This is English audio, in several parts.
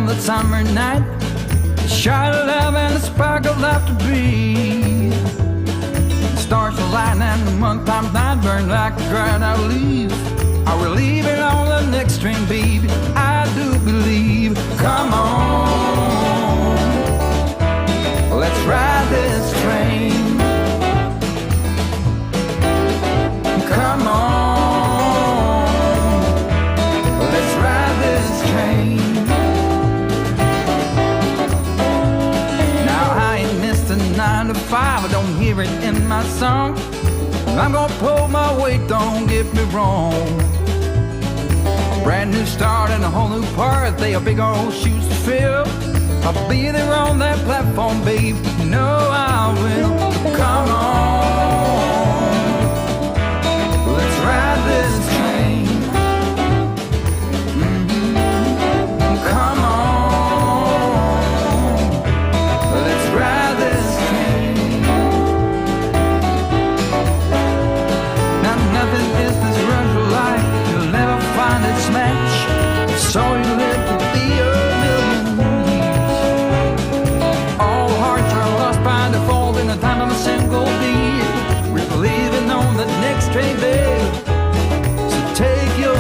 the summer night, the shine of love and the spark of laughter breathe. The stars align and the month-time night burn like a dried out leaf. Are we leaving on the next train, baby? I do believe. Come on, let's ride this train. Come on, let's ride this train. Now I ain't missed a 9 to 5, I don't hear it in my song. I'm gonna pull my weight, don't get me wrong. Brand new start and a whole new part, they are big old shoes to fill. I'll be there on that platform, babe, you know I will. Come on, let's ride this train. Come on, let's ride this train. Now nothing is this rush of life, you'll never find its match. So you live to be a million years. All hearts are lost by default in the time of a single beat. We're leaving on the next train, babe, so take your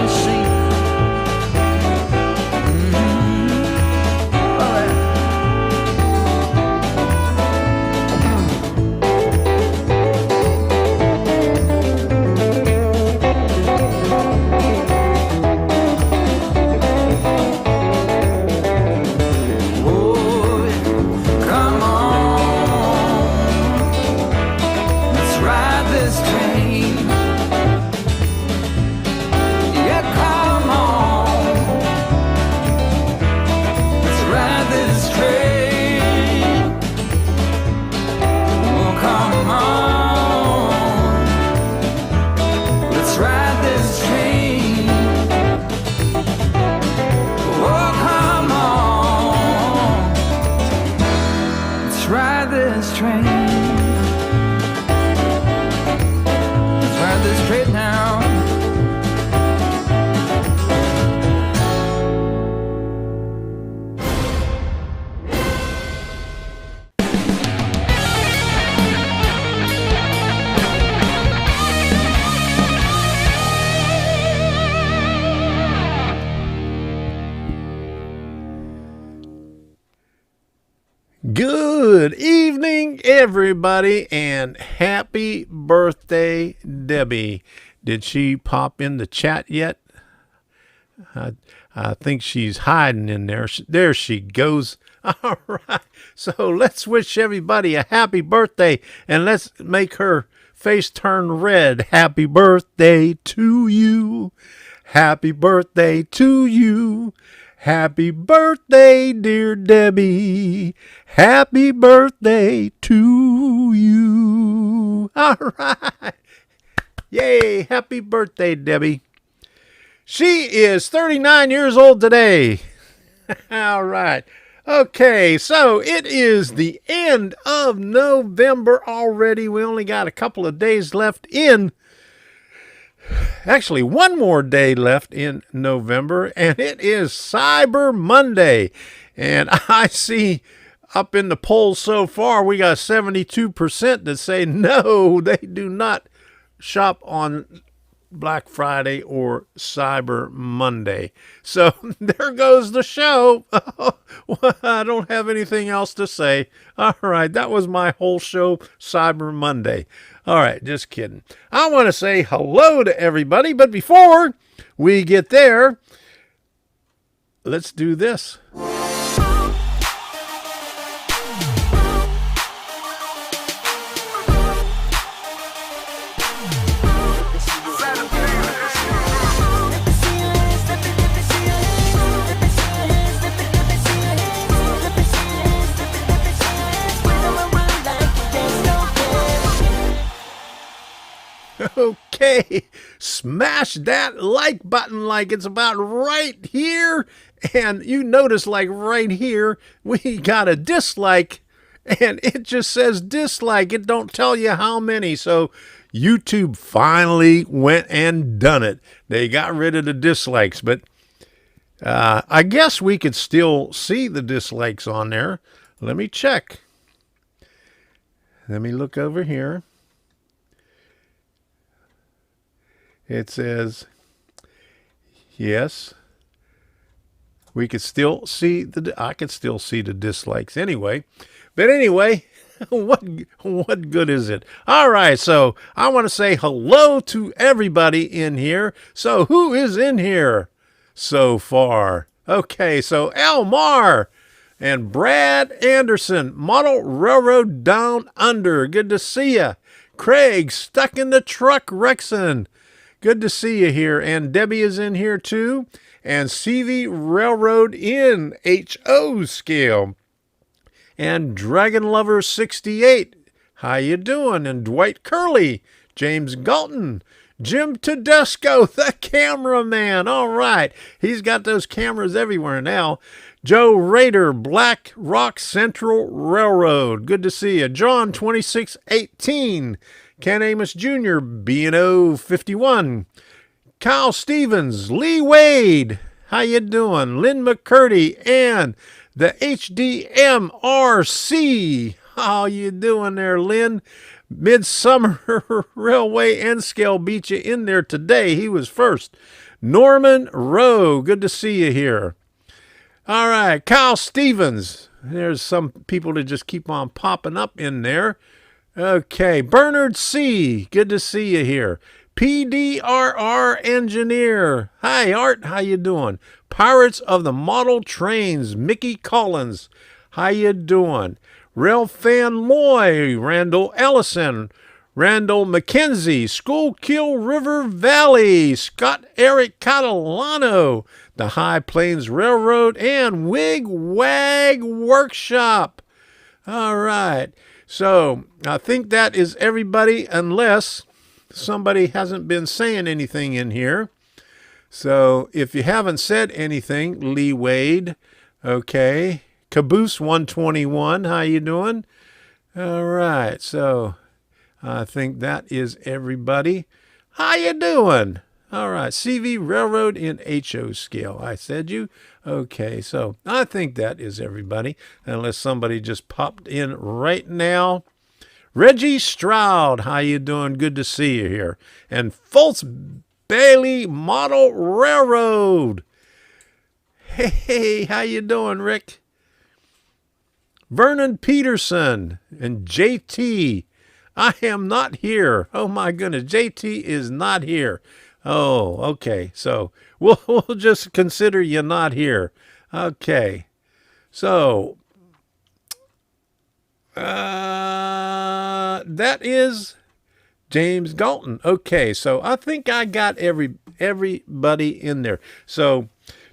seat. All right. Boy, come on, let's ride this train. Yeah, come on, let's ride this train. Oh, come on, let's ride this train. Oh, come on, let's ride this train. Let's ride this train now. Good evening, everybody, and happy birthday, Debbie. Did she pop in the chat yet? I think she's hiding in there. There she goes. All right. So let's wish everybody a happy birthday, and let's make her face turn red. Happy birthday to you. Happy birthday to you. Happy birthday, dear Debbie. Happy birthday to you. All right. Yay. Happy birthday, Debbie. She is 39 years old today. All right. Okay, so it is the end of November already. We only got a couple of days left in Actually, one more day left in November, and it is Cyber Monday. And I see up in the polls so far, we got 72% that say no, they do not shop on Black Friday or Cyber Monday. So there goes the show. I don't have anything else to say. All right, that was my whole show, Cyber Monday. All right, just kidding. I want to say hello to everybody, but before we get there, let's do this. Okay, smash that like button like it's about right here. And you notice like right here, we got a dislike and it just says dislike. It don't tell you how many. So YouTube finally went and done it. They got rid of the dislikes, but I guess we could still see the dislikes on there. Let me check. Let me look over here. It says, yes, we could still see I could still see the dislikes anyway. But anyway, what good is it? All right, so I want to say hello to everybody in here. So who is in here so far? Okay, so Elmar and Brad Anderson, Model Railroad Down Under. Good to see you. Craig, Stuck in the Truck, Rexon. Good to see you here. And Debbie is in here too. And CV Railroad in HO scale. And Dragon Lover 68. How you doing? And Dwight Curley, James Galton, Jim Tedesco, the cameraman. All right. He's got those cameras everywhere now. Joe Rader, Black Rock Central Railroad. Good to see you. John 2618. Ken Amos Jr., B&O 51. Kyle Stevens, Lee Wade. How you doing? Lynn McCurdy and the HDMRC. How you doing there, Lynn? Midsummer Railway N-Scale beat you in there today. He was first. Norman Rowe, good to see you here. All right, Kyle Stevens. There's some people that just keep on popping up in there. Okay, Bernard C., good to see you here. PDRR Engineer. Hi, Art, how you doing? Pirates of the Model Trains, Mickey Collins. How you doing? Rail Fan Loy, Randall Ellison, Randall McKenzie, Schuylkill River Valley, Scott Eric Catalano, the High Plains Railroad, and Wig Wag Workshop. All right. So I think that is everybody, unless somebody hasn't been saying anything in here. So if you haven't said anything, Lee Wade, okay. Caboose 121, how you doing? All right, so I think that is everybody. How you doing? All right, CV Railroad in HO scale. I said you? Okay, so I think that is everybody, unless somebody just popped in right now. Reggie Stroud, how you doing? Good to see you here. And Fultz Bailey Model Railroad. Hey, how you doing, Rick? Vernon Peterson and JT. I am not here. Oh my goodness, JT is not here. Oh, okay. So we'll just consider you not here. Okay. So that is James Galton. Okay, so I think I got everybody in there. So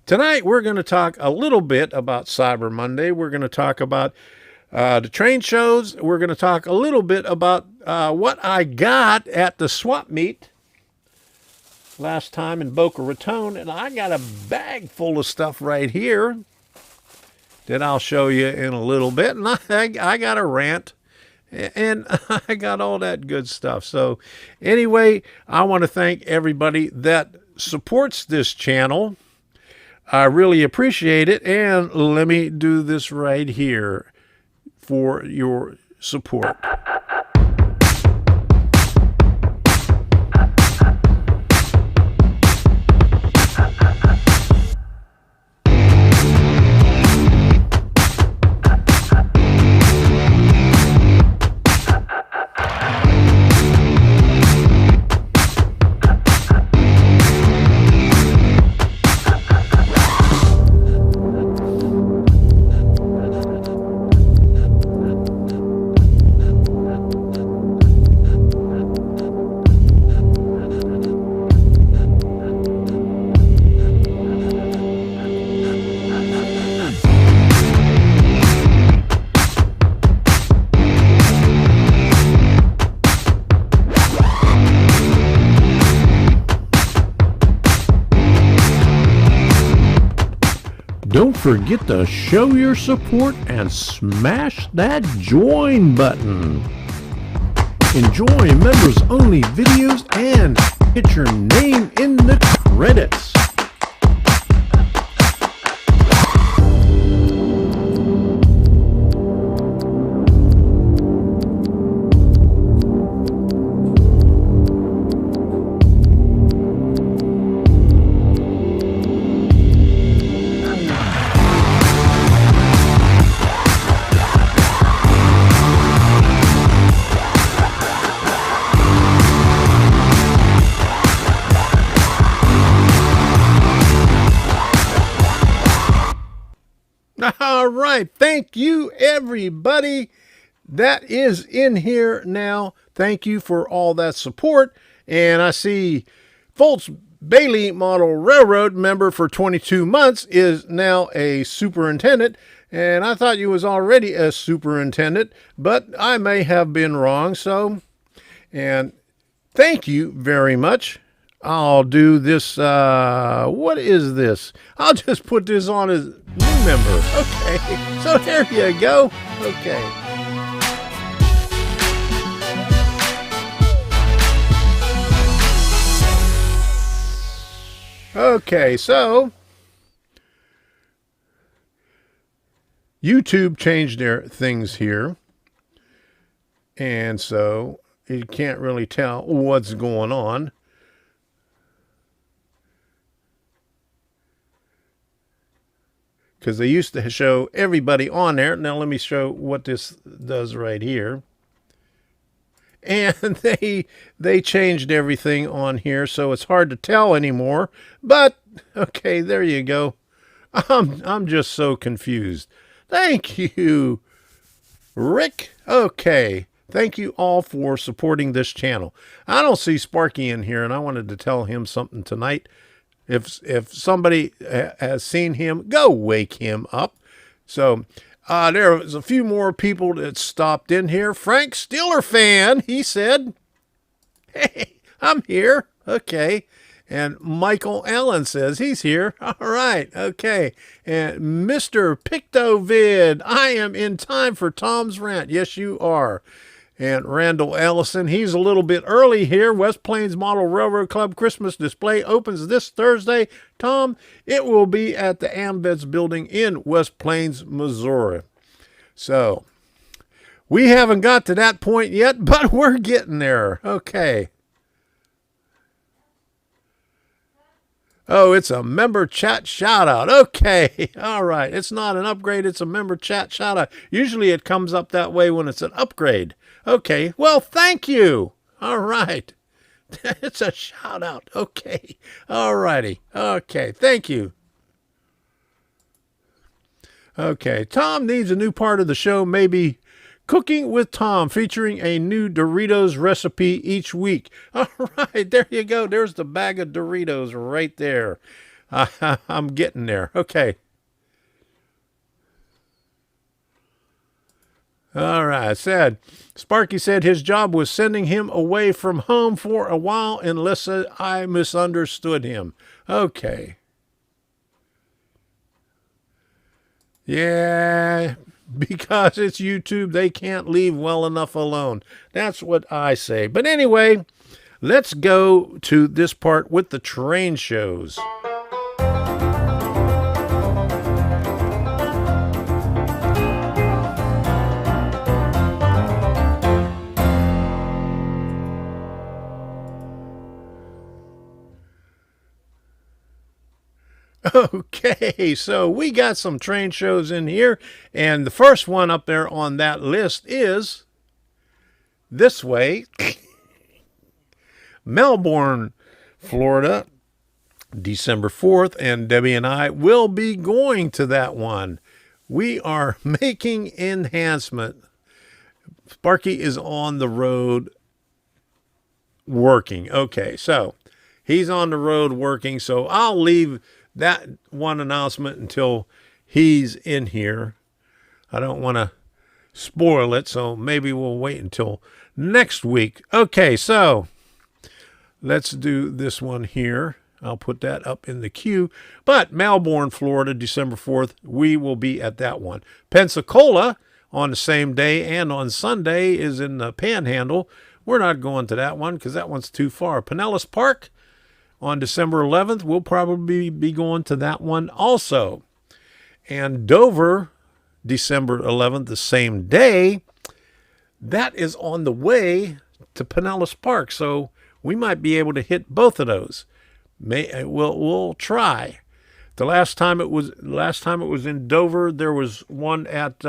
tonight we're going to talk a little bit about Cyber Monday. We're going to talk about the train shows. We're going to talk a little bit about what I got at the swap meet last time in Boca Raton. And I got a bag full of stuff right here that I'll show you in a little bit. And I got a rant. And I got all that good stuff. So anyway, I want to thank everybody that supports this channel. I really appreciate it. And let me do this right here for your support. Don't forget to show your support and smash that join button. Enjoy members only videos and get your name in the credits. right. Thank you, everybody that is in here now. Thank you for all that support. And I see Foltz Bailey Model Railroad member for 22 months is now a superintendent. And I thought you was already a superintendent, but I may have been wrong. So, and thank you very much. I'll do this. What is this? I'll just put this on as new member. Okay. So there you go. Okay. Okay, so YouTube changed their things here. And so you can't really tell what's going on. Because they used to show everybody on there. Now let me show what this does right here. And they changed everything on here, so it's hard to tell anymore. But okay, there you go. I'm just so confused. Thank you, Rick. Okay, thank you all for supporting this channel. I don't see Sparky in here, and I wanted to tell him something tonight. If somebody has seen him, go wake him up. So there was a few more people that stopped in here. Frank Steeler fan, he said, "Hey, I'm here." Okay. And Michael Allen says he's here. All right. Okay. And Mr. Pictovid, I am in time for Tom's rant. Yes, you are. And Randall Ellison, he's a little bit early here. West Plains Model Railroad Club Christmas display opens this Thursday. Tom, it will be at the Ambets building in West Plains, Missouri. So, we haven't got to that point yet, but we're getting there. Okay. Oh, it's a member chat shout out. Okay. All right. It's not an upgrade. It's a member chat shout out. Usually it comes up that way when it's an upgrade. Okay. Well, thank you. All right. It's a shout out. Okay. All righty. Okay. Thank you. Okay. Tom needs a new part of the show, maybe Cooking with Tom, featuring a new Doritos recipe each week. All right, there you go. There's the bag of Doritos right there. I'm getting there. Okay. All right, Sparky said his job was sending him away from home for a while unless I misunderstood him. Okay. Yeah. Because it's YouTube, they can't leave well enough alone. That's what I say. But anyway, let's go to this part with the train shows. Okay, so we got some train shows in here, and the first one up there on that list is this way. Melbourne, Florida, December 4th, and Debbie and I will be going to that one. We are making enhancement. Sparky is on the road working. Okay, so he's on the road working, so I'll leave that one announcement until he's in here. I don't want to spoil it, so maybe we'll wait until next week. Okay, so let's do this one here. I'll put that up in the queue. But Melbourne, Florida, December 4th, we will be at that one. Pensacola on the same day and on Sunday is in the Panhandle. We're not going to that one because that one's too far. Pinellas Park on December 11th, we'll probably be going to that one also. And Dover, December 11th, the same day, that is on the way to Pinellas Park. So we might be able to hit both of those. We'll try. The last time it was in Dover, there was one at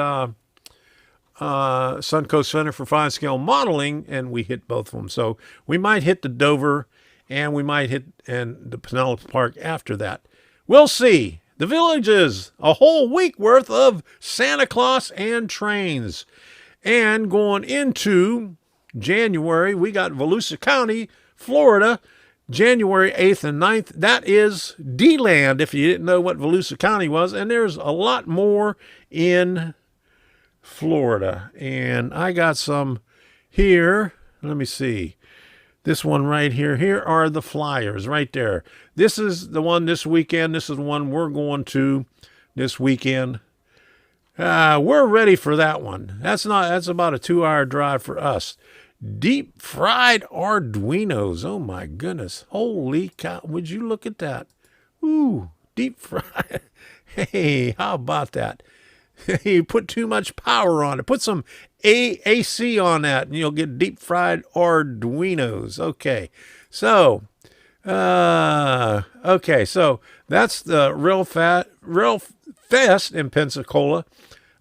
Suncoast Center for Fine Scale Modeling, and we hit both of them. So we might hit the Dover, and we might hit the Pinellas Park after that. We'll see. The Villages, a whole week worth of Santa Claus and trains. And going into January, we got Volusia County, Florida, January 8th and 9th. That is D-Land, if you didn't know what Volusia County was. And there's a lot more in Florida. And I got some here. Let me see. This one right here. Here are the flyers right there. This is the one this weekend. This is the one we're going to this weekend. We're ready for that one. That's about a 2-hour drive for us. Deep fried Arduinos. Oh my goodness. Holy cow. Would you look at that? Ooh, deep fried. Hey, how about that? You put too much power on it. Put some AC on that and you'll get deep fried Arduinos. Okay. So, so that's the Rail Fest in Pensacola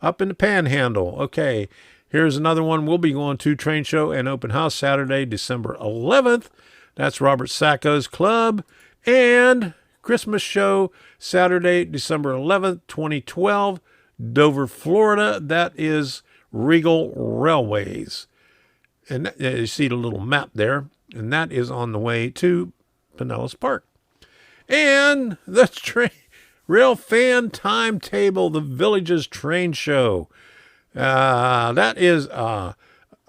up in the Panhandle. Okay. Here's another one. We'll be going to Train Show and Open House Saturday, December 11th. That's Robert Sacco's Club. And Christmas Show Saturday, December 11th, 2012, Dover, Florida. That is Regal Railways. And that, you see the little map there. And that is on the way to Pinellas Park. And the Rail Fan Timetable, the Villages Train Show. That is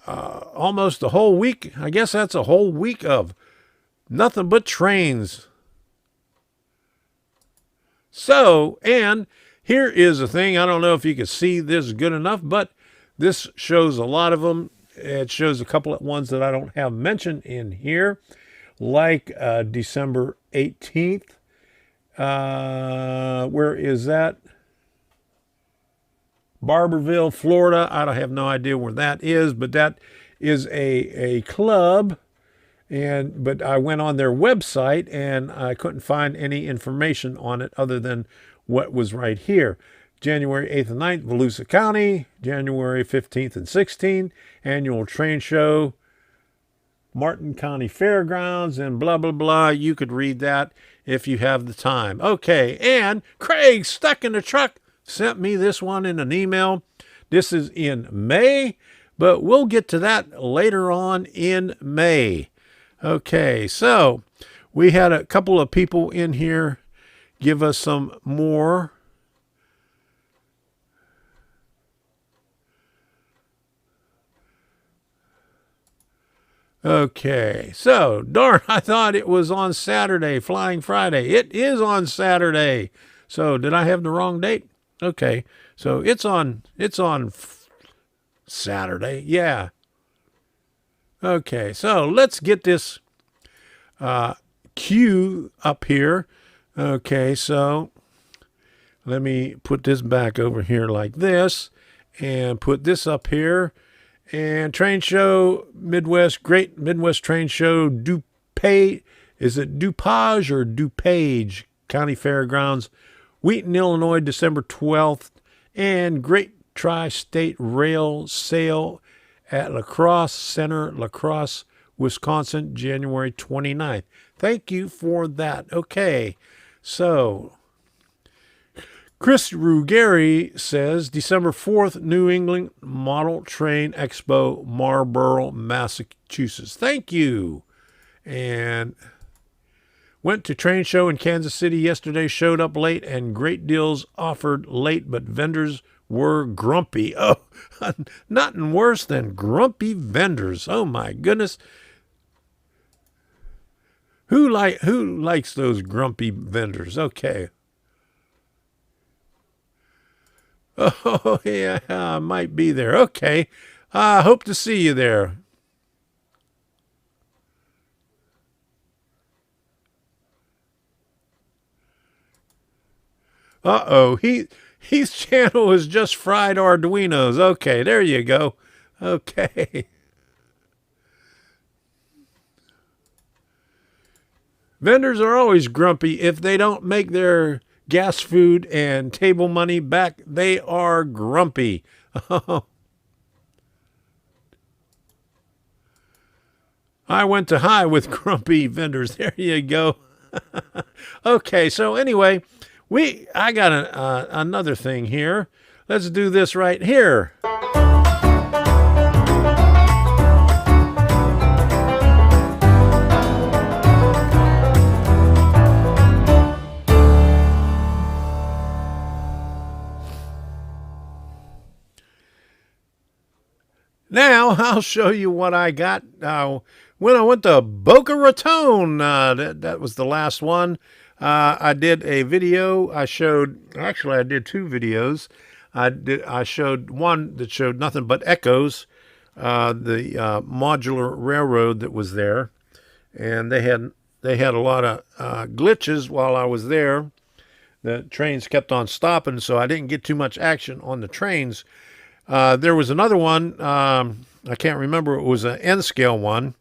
almost a whole week. I guess that's a whole week of nothing but trains. So, and here is a thing. I don't know if you can see this good enough, but this shows a lot of them. It shows a couple of ones that I don't have mentioned in here, like December 18th. Where is that? Barberville, Florida. I don't have no idea where that is, but that is a club. But I went on their website and I couldn't find any information on it other than what was right here. January 8th and 9th, Volusia County. January 15th and 16th, annual train show, Martin County Fairgrounds, and blah, blah, blah. You could read that if you have the time. Okay, and Craig, stuck in the truck, sent me this one in an email. This is in May, but we'll get to that later on in May. Okay, so we had a couple of people in here give us some more. Okay, so darn, I thought it was on Saturday, Flying Friday. It is on Saturday. So did I have the wrong date? Okay, so it's on Saturday. Yeah. Okay, so let's get this cue up here. Okay, so let me put this back over here like this and put this up here. And train show, Midwest, Great Midwest Train Show, DuPage, is it DuPage or DuPage County Fairgrounds, Wheaton, Illinois, December 12th, and Great Tri-State Rail Sale at La Crosse Center, La Crosse, Wisconsin, January 29th. Thank you for that. Okay, so Chris Ruggieri says December 4th, New England Model Train Expo, Marlborough, Massachusetts. Thank you. And went to train show in Kansas City yesterday, showed up late, and great deals offered late, but vendors were grumpy. Oh, nothing worse than grumpy vendors. Oh my goodness. Who likes those grumpy vendors? Okay. Oh, yeah, I might be there. Okay. I hope to see you there. Uh-oh. His channel is just fried Arduinos. Okay, there you go. Okay. Vendors are always grumpy if they don't make their gas, food, and table money back. They are grumpy. I went to high with grumpy vendors. There you go. Okay, so anyway, I got another thing here. Let's do this right here. Now I'll show you what I got when I went to Boca Raton. That was the last one. I did a video. I did two videos. I showed one that showed nothing but echoes, the modular railroad that was there, and they had a lot of glitches while I was there. The trains kept on stopping, so I didn't get too much action on the trains. There was another one, I can't remember, it was an N-scale one,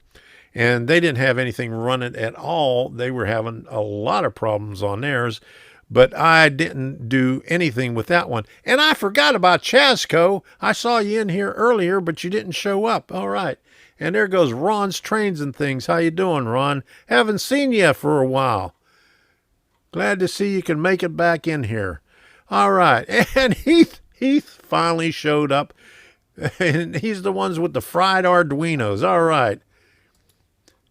and they didn't have anything running at all. They were having a lot of problems on theirs, but I didn't do anything with that one. And I forgot about Chasco. I saw you in here earlier, but you didn't show up. All right. And there goes Ron's Trains and Things. How you doing, Ron? Haven't seen you for a while. Glad to see you can make it back in here. All right. And Heath finally showed up, and he's the ones with the fried Arduinos. All right.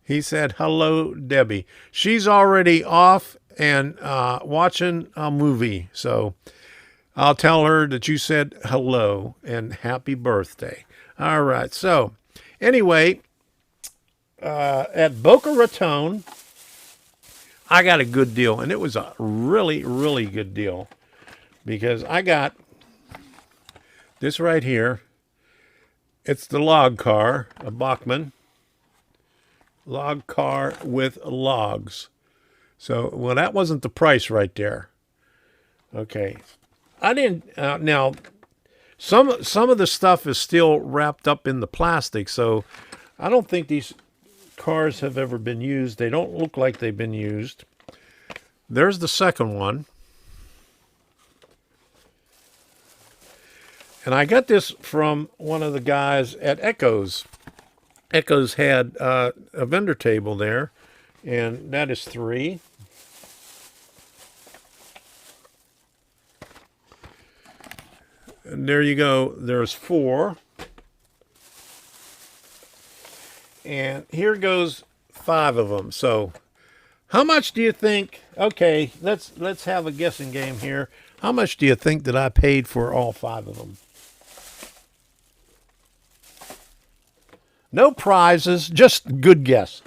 He said, hello, Debbie. She's already off and watching a movie, so I'll tell her that you said hello and happy birthday. All right. So anyway, at Boca Raton, I got a good deal, and it was a really, really good deal, because I got this right here. It's the log car, a Bachmann log car with logs. So, well, that wasn't the price right there. Okay. I didn't, now, some of the stuff is still wrapped up in the plastic, so I don't think these cars have ever been used. They don't look like they've been used. There's the second one. And I got this from one of the guys at Echoes. Echoes had a vendor table there, and that is 3. And there you go. There's 4. And here goes 5 of them. So how much do you think? Okay, let's have a guessing game here. How much do you think that I paid for all 5 of them? No prizes, just good guess.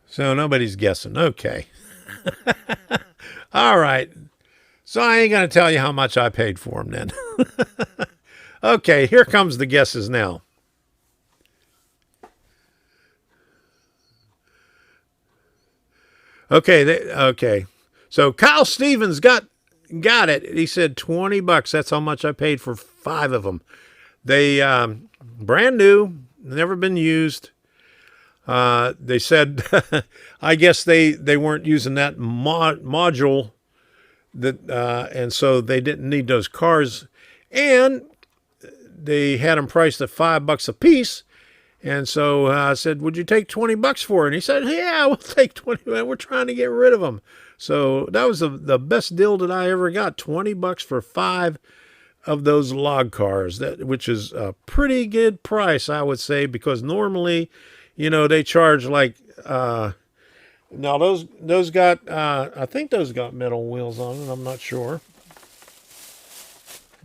So nobody's guessing. Okay. All right. So I ain't going to tell you how much I paid for them then. Okay, here comes the guesses now. Okay. So Kyle Stevens got it. He said $20. That's how much I paid for 5 of them. They brand new, never been used. They said, I guess they weren't using that module, that and so they didn't need those cars, and they had them priced at $5 a piece. And so I said, would you take $20 for it? And he said, yeah, we'll take 20. We're trying to get rid of them. So that was the best deal that I ever got. $20 for 5 of those log cars, which is a pretty good price, I would say, because normally, they charge like, now those got, I think those got metal wheels on it. I'm not sure.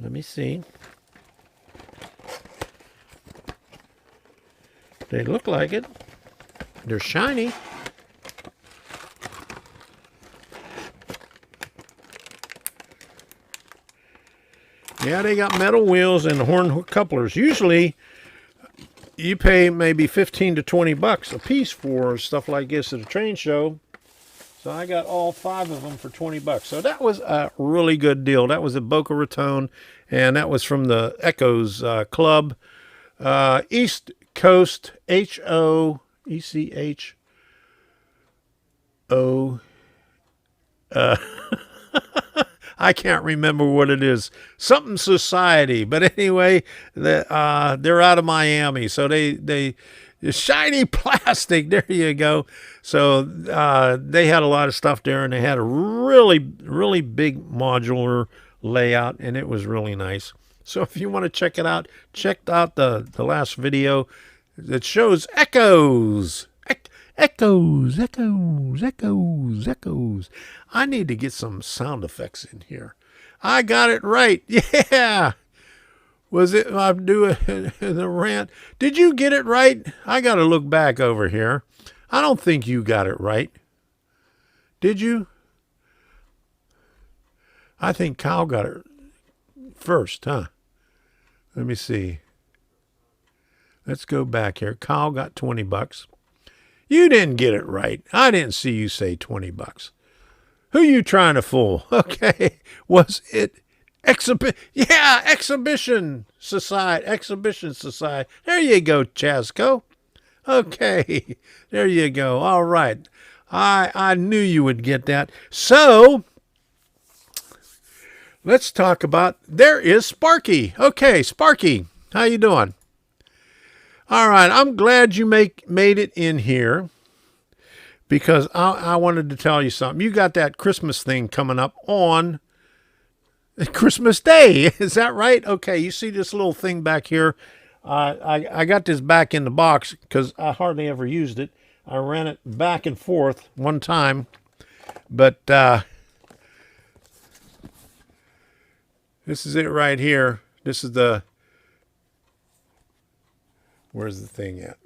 Let me see. They look like it. They're shiny. Yeah, they got metal wheels and horn couplers. Usually, you pay maybe $15 to $20 a piece for stuff like this at a train show. So I got all 5 of them for $20. So that was a really good deal. That was at Boca Raton, and that was from the Echoes Club. East Coast, HOECHO. I can't remember what it is. Something Society. But anyway, they're out of Miami. So they shiny plastic. There you go. So they had a lot of stuff there, and they had a really, really big modular layout, and it was really nice. So if you want to check it out, check out the last video that shows echoes. Echoes, echoes, echoes, echoes. I need to get some sound effects in here. I got it right. Yeah. Was it? I'm doing the rant. Did you get it right? I got to look back over here. I don't think you got it right. Did you? I think Kyle got it first, huh? Let me see. Let's go back here. Kyle got $20. You didn't get it right. I didn't see you say $20. Who you trying to fool? Okay. Was it Exhibition Society. Exhibition Society. There you go, Chasco. Okay. There you go. All right. I knew you would get that. So let's talk about, there is Sparky. Okay, Sparky, how you doing? All right, I'm glad you made it in here because I wanted to tell you something. You got that Christmas thing coming up on Christmas Day. Is that right? Okay, you see this little thing back here. I got this back in the box because I hardly ever used it. I ran it back and forth one time, but this is it right here. This is the, where's the thing at?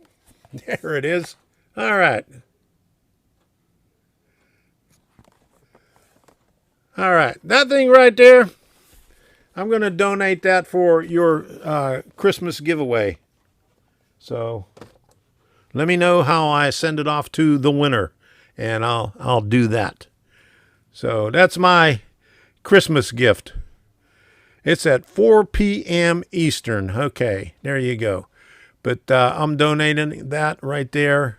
There it is. All right. All right. That thing right there, I'm going to donate that for your Christmas giveaway. So let me know how I send it off to the winner, and I'll do that. So that's my Christmas gift. It's at 4 p.m. Eastern. Okay, there you go. But I'm donating that right there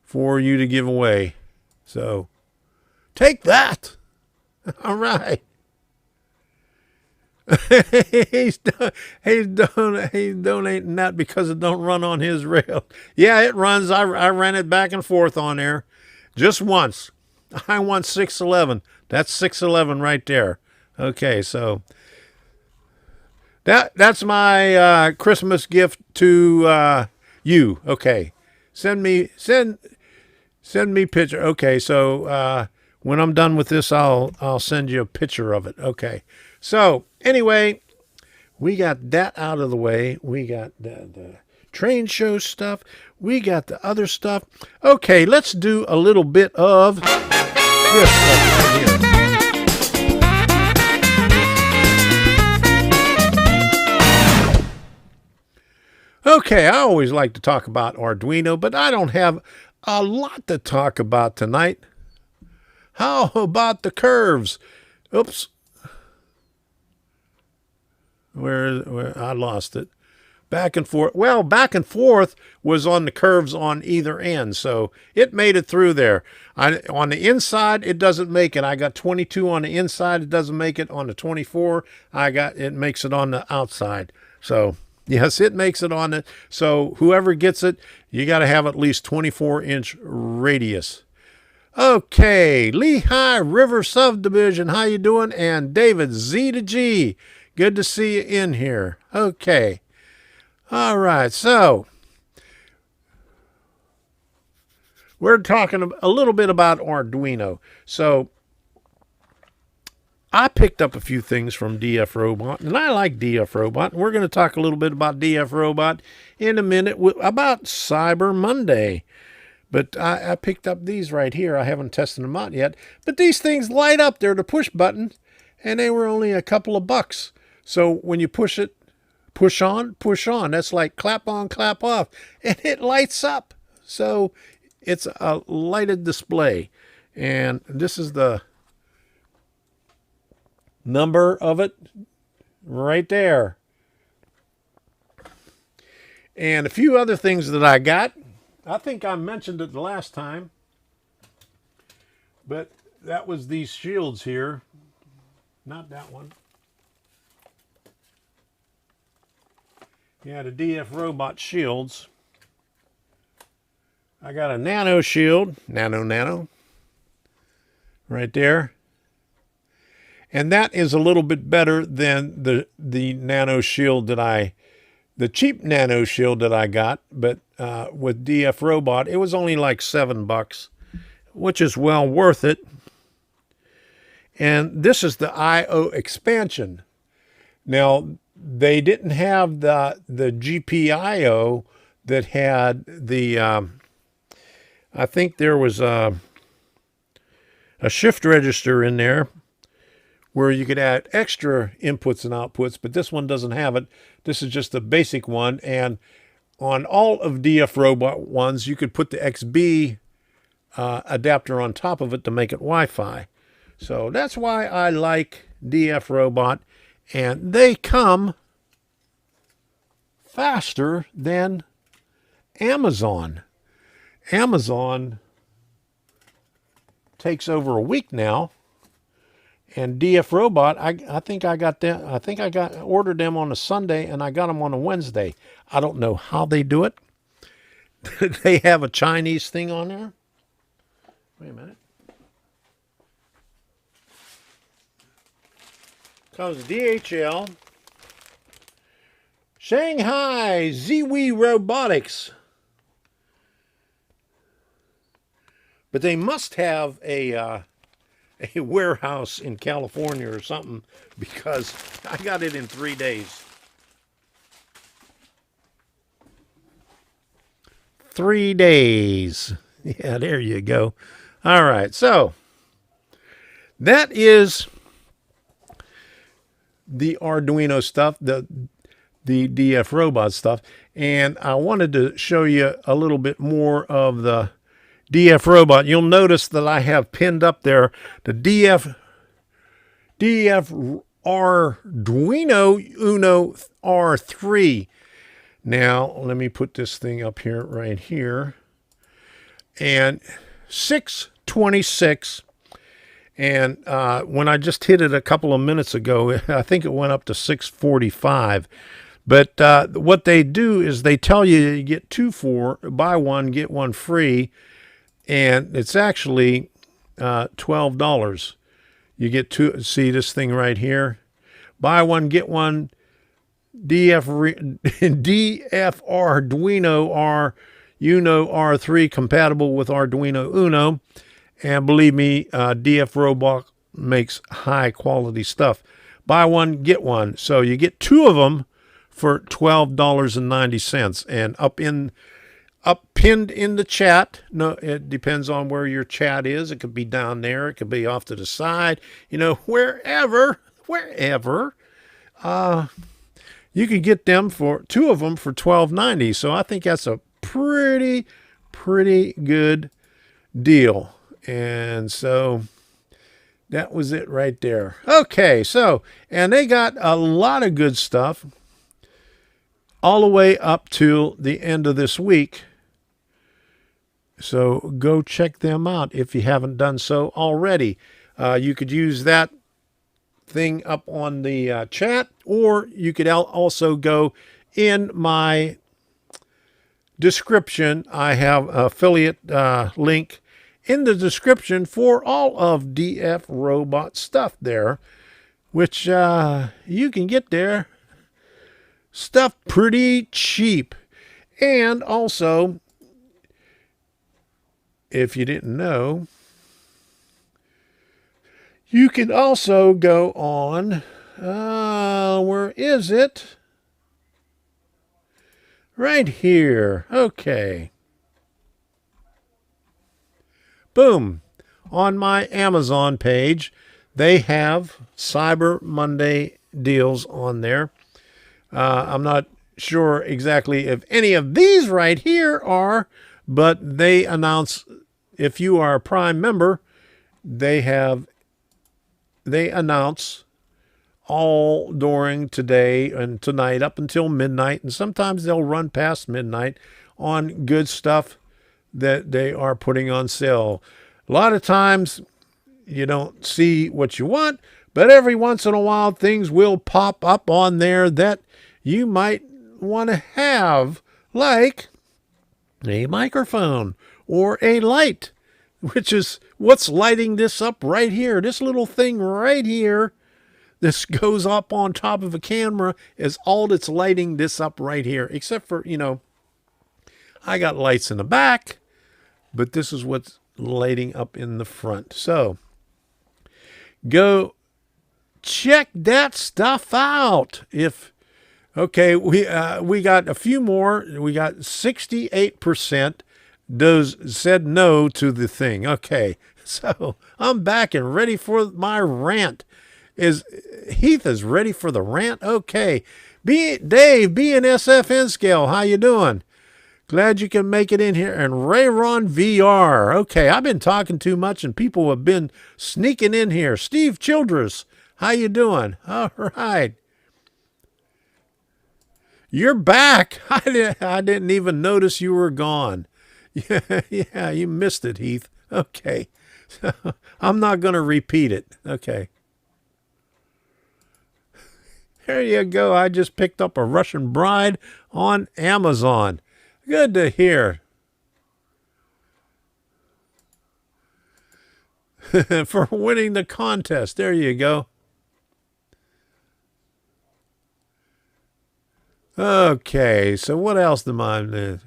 for you to give away. So take that. All right. he's donating that because it don't run on his rail. Yeah, it runs. I ran it back and forth on there just once. I want 611. That's 611 right there. Okay, so that's my Christmas gift to you. Okay, send me picture. Okay, so when I'm done with this, I'll send you a picture of it. Okay. So anyway, we got that out of the way. We got the train show stuff. We got the other stuff. Okay, let's do a little bit of this stuff right here. Okay, I always like to talk about Arduino, but I don't have a lot to talk about tonight. How about the curves? Oops. Where I lost it. Back and forth. Well, back and forth was on the curves on either end, so it made it through there. On the inside, it doesn't make it. I got 22 on the inside. It doesn't make it on the 24. It makes it on the outside. So yes, it makes it on it. So whoever gets it, you got to have at least 24-inch radius. Okay, Lehigh River Subdivision, how you doing? And David Z to G. Good to see you in here. Okay. All right. So we're talking a little bit about Arduino. So I picked up a few things from DFRobot, and I like DFRobot. And we're going to talk a little bit about DFRobot in a minute about Cyber Monday. But I picked up these right here. I haven't tested them out yet. But these things light up. They're the push button, and they were only a couple of bucks. So when you push it, push on, that's like clap on, clap off, and it lights up. So it's a lighted display. And this is the number of it right there. And a few other things that I got. I think I mentioned it the last time, but that was these shields here. Not that one. Yeah, the DFRobot shields. I got a nano shield, nano, right there. And that is a little bit better than the nano shield the cheap nano shield that I got. But with DFRobot, it was only like $7, which is well worth it. And this is the I/O expansion. Now, they didn't have the GPIO that had the, I think there was a shift register in there where you could add extra inputs and outputs, but this one doesn't have it. This is just a basic one. And on all of DFRobot ones, you could put the XB adapter on top of it to make it Wi-Fi. So that's why I like DFRobot, and they come faster than Amazon. Amazon takes over a week now, and DFRobot, I think I got them. I think I ordered them on a Sunday, and I got them on a Wednesday. I don't know how they do it. They have a Chinese thing on there. Wait a minute. Comes DHL, Shanghai Ziwi Robotics. But they must have a warehouse in California or something, because I got it in 3 days. 3 days. Yeah, there you go. All right, so that is the Arduino stuff, the DFRobot stuff, and I wanted to show you a little bit more of the DFRobot. You'll notice that I have pinned up there the DF Arduino Uno R3. Now, let me put this thing up here, right here. And 626. And when I just hit it a couple of minutes ago, I think it went up to 645. But what they do is they tell you get 2 for, buy one, get one free. And it's actually $12. You get 2, see this thing right here? Buy one, get one, DF Arduino Uno R3 compatible with Arduino Uno. And believe me, DFRobot makes high quality stuff. Buy one, get one. So you get 2 of them for $12.90. And pinned in the chat. No, it depends on where your chat is. It could be down there. It could be off to the side. You know, wherever. You could get them for 2 of them for $12.90. So I think that's a pretty good deal. And so that was it right there. Okay, so, and they got a lot of good stuff all the way up to the end of this week. So go check them out if you haven't done so already. You could use that thing up on the chat, or you could also go in my description. I have an affiliate link in the description for all of DFRobot stuff there, which you can get there stuff pretty cheap. And also, if you didn't know, you can also go on, where is it? Right here. Okay. Boom. On my Amazon page, they have Cyber Monday deals on there. I'm not sure exactly if any of these right here are, but they announce, if you are a Prime member, they announce all during today and tonight up until midnight, and sometimes they'll run past midnight on good stuff that they are putting on sale. A lot of times you don't see what you want, but every once in a while things will pop up on there that you might want to have. Like, a microphone, or a light, which is what's lighting this up right here. This little thing right here, this goes up on top of a camera, is all that's lighting this up right here. Except for, I got lights in the back, but this is what's lighting up in the front. So go check that stuff out. Okay, we got a few more. We got 68% said no to the thing. Okay, so I'm back and ready for my rant. Heath is ready for the rant? Okay. Dave, BNSFN scale, how you doing? Glad you can make it in here. And Rayron VR. Okay, I've been talking too much and people have been sneaking in here. Steve Childress, how you doing? All right. You're back. I didn't even notice you were gone. Yeah, you missed it, Heath. Okay. I'm not going to repeat it. Okay. There you go. I just picked up a Russian bride on Amazon. Good to hear. For winning the contest. There you go. Okay, so what else do I...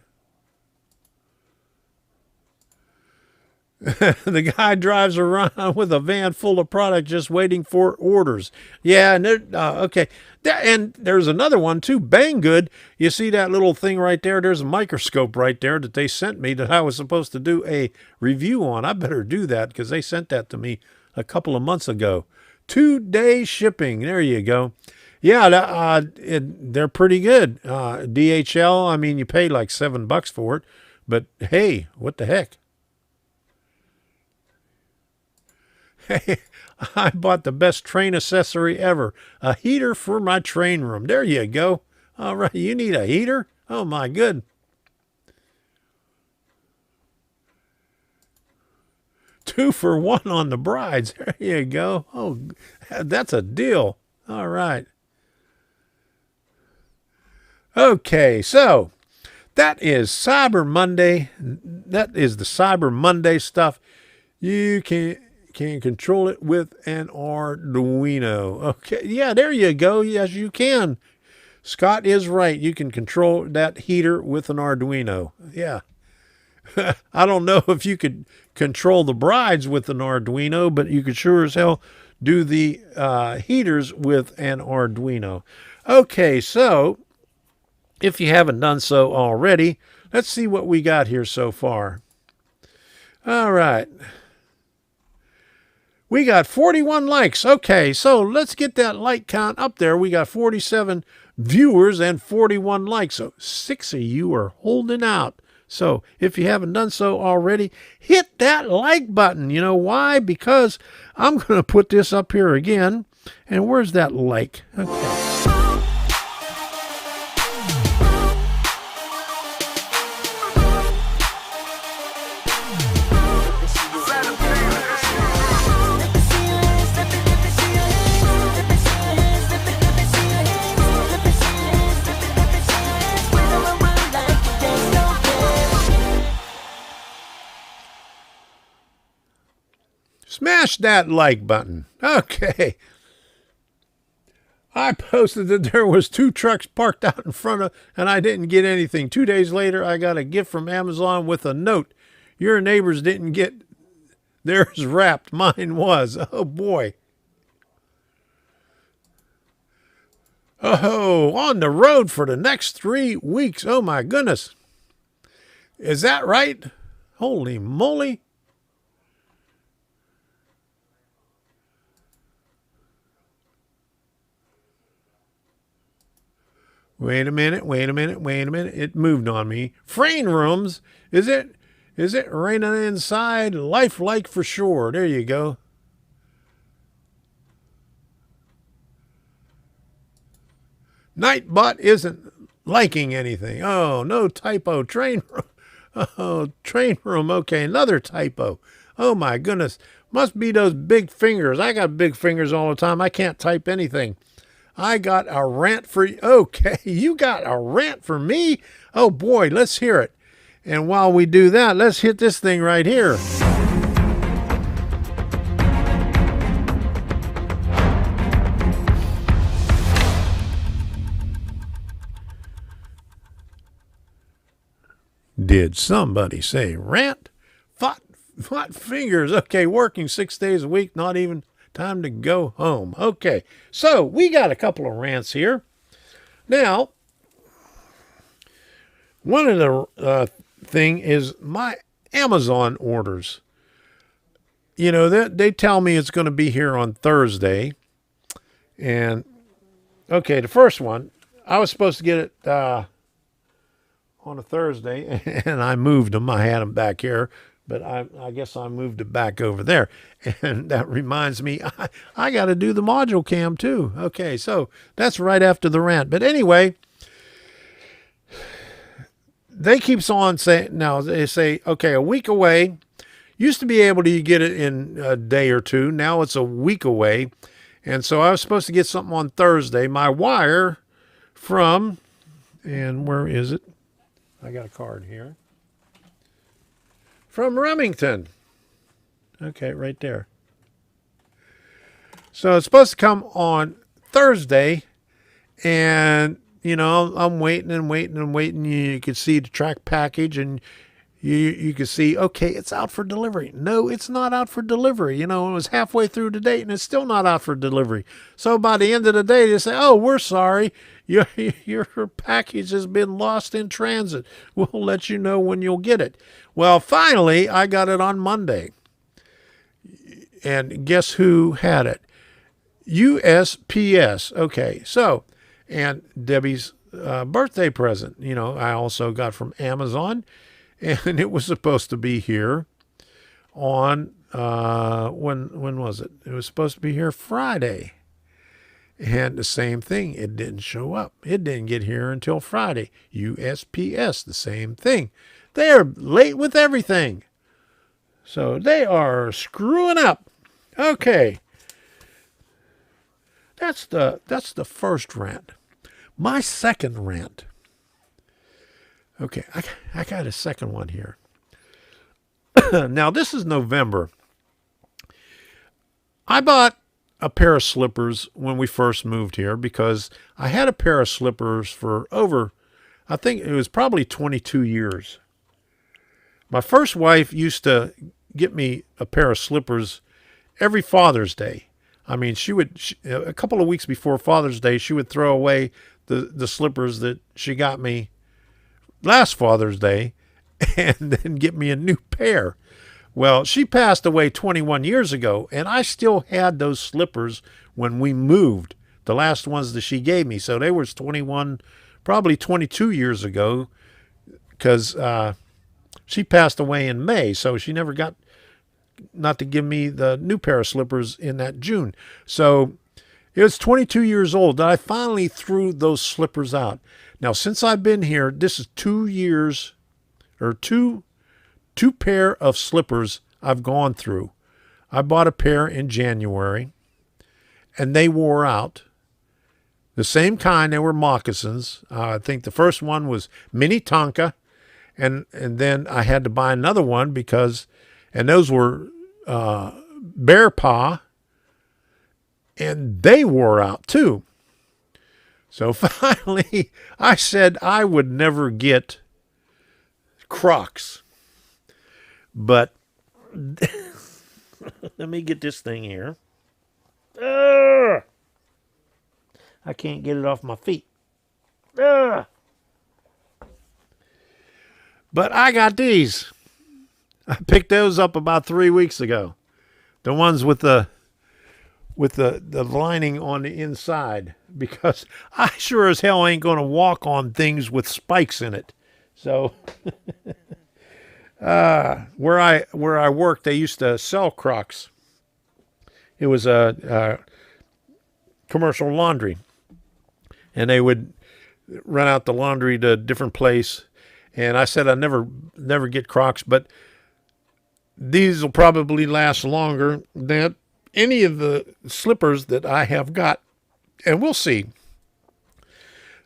The guy drives around with a van full of product just waiting for orders. Yeah, and okay. And there's another one too, Banggood. You see that little thing right there? There's a microscope right there that they sent me that I was supposed to do a review on. I better do that because they sent that to me a couple of months ago. 2-day shipping. There you go. Yeah, they're pretty good. DHL, I mean, you pay like $7 for it, but hey, what the heck? Hey, I bought the best train accessory ever, a heater for my train room. There you go. All right, you need a heater? Oh my good. Two for one on the brides. There you go. Oh, that's a deal. All right. Okay, so that is Cyber Monday. That is the Cyber Monday stuff. You can control it with an Arduino. Okay, yeah, there you go. Yes, you can. Scott is right. You can control that heater with an Arduino. Yeah. I don't know if you could control the brides with an Arduino, but you could sure as hell do the heaters with an Arduino. Okay, so if you haven't done so already, let's see what we got here so far. All right. We got 41 likes. Okay, so let's get that like count up there. We got 47 viewers and 41 likes. So 6 of you are holding out. So if you haven't done so already, hit that like button. You know why? Because I'm going to put this up here again. And where's that like? Okay. Smash that like button. Okay. I posted that there was 2 trucks parked out in front of, and I didn't get anything. 2 days later, I got a gift from Amazon with a note. Your neighbors didn't get theirs wrapped. Mine was. Oh, boy. Oh, on the road for the next 3 weeks. Oh, my goodness. Is that right? Holy moly. Wait a minute. It moved on me. Frame rooms. Is it raining inside? Lifelike for sure. There you go. Nightbot isn't liking anything. Oh, no typo. Train room. Oh, train room. Okay, another typo. Oh my goodness. Must be those big fingers. I got big fingers all the time. I can't type anything. I got a rant for you. Okay, you got a rant for me? Oh boy, let's hear it. And while we do that, let's hit this thing right here. Did somebody say rant? What fingers? Okay, working 6 days a week, not even time to go home. Okay, so we got a couple of rants here. Now, one of the thing is my Amazon orders. You know, they tell me it's going to be here on Thursday. And, okay, the first one, I was supposed to get it on a Thursday, and I moved them. I had them back here, but I guess I moved it back over there. And that reminds me, I got to do the module cam too. Okay, so that's right after the rant. But anyway, they keeps on saying, now they say, okay, a week away. Used to be able to get it in a day or two. Now it's a week away. And so I was supposed to get something on Thursday. My wire from, and where is it? I got a card here. From Remington. Okay, right there. So it's supposed to come on Thursday. And, you know, I'm waiting and waiting and waiting. You can see the track package and you can see, okay, it's out for delivery. No, it's not out for delivery. You know, it was halfway through the date and it's still not out for delivery. So by the end of the day, they say, oh, we're sorry. Your package has been lost in transit. We'll let you know when you'll get it. Well, finally, I got it on Monday. And guess who had it? USPS. Okay, so, and Debbie's birthday present, you know, I also got from Amazon. And it was supposed to be here on, when was it? It was supposed to be here Friday. And the same thing, it didn't show up. It didn't get here until Friday. USPS, the same thing. They are late with everything. So they are screwing up. Okay. That's the first rant. My second rant. Okay, I got a second one here. Now, this is November. I bought a pair of slippers when we first moved here because I had a pair of slippers for over, I think it was probably 22 years. My first wife used to get me a pair of slippers every Father's Day. I mean, a couple of weeks before Father's Day, she would throw away the slippers that she got me last Father's Day and then get me a new pair. Well, she passed away 21 years ago, and I still had those slippers when we moved, the last ones that she gave me. So they were 21, probably 22 years ago, because she passed away in May, so she never got not to give me the new pair of slippers in that June. So it was 22 years old that I finally threw those slippers out. Now, since I've been here, this is 2 years, or two pair of slippers I've gone through. I bought a pair in January, and they wore out. The same kind, they were moccasins. I think the first one was mini Tonka, and then I had to buy another one because, and those were bear paw, and they wore out too. So finally, I said I would never get Crocs. But let me get this thing here. I can't get it off my feet. But I got these. I picked those up about 3 weeks ago. The ones with the lining on the inside, because I sure as hell ain't going to walk on things with spikes in it. So where I worked, they used to sell Crocs. It was a commercial laundry, and they would rent out the laundry to a different place. And I said I'd never get Crocs, but these will probably last longer than any of the slippers that I have got, and we'll see.